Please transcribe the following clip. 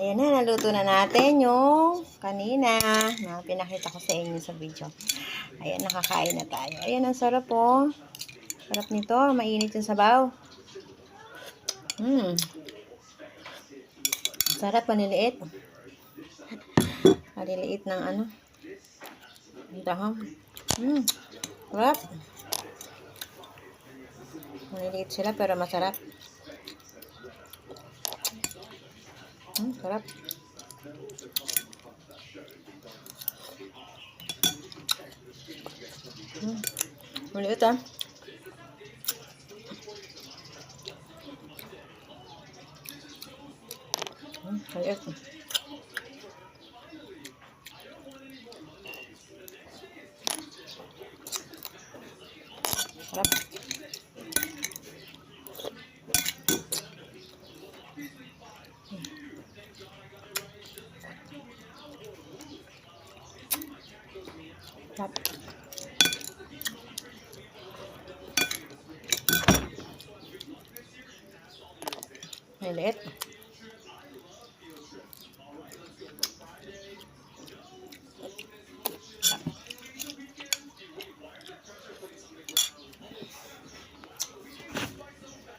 Ayan na, naluto na natin yung kanina na pinakita ko sa inyo sa video. Ayan, nakakain na tayo. Ayan, ang sarap po. Sarap nito. Mainit yung sabaw. Sarap, maliliit. Maliliit ng ano. Ito ha. Sarap. Maliliit sila pero masarap. Sarap. Maliit ah. Maliit. Sarap. Sarap. Maliit.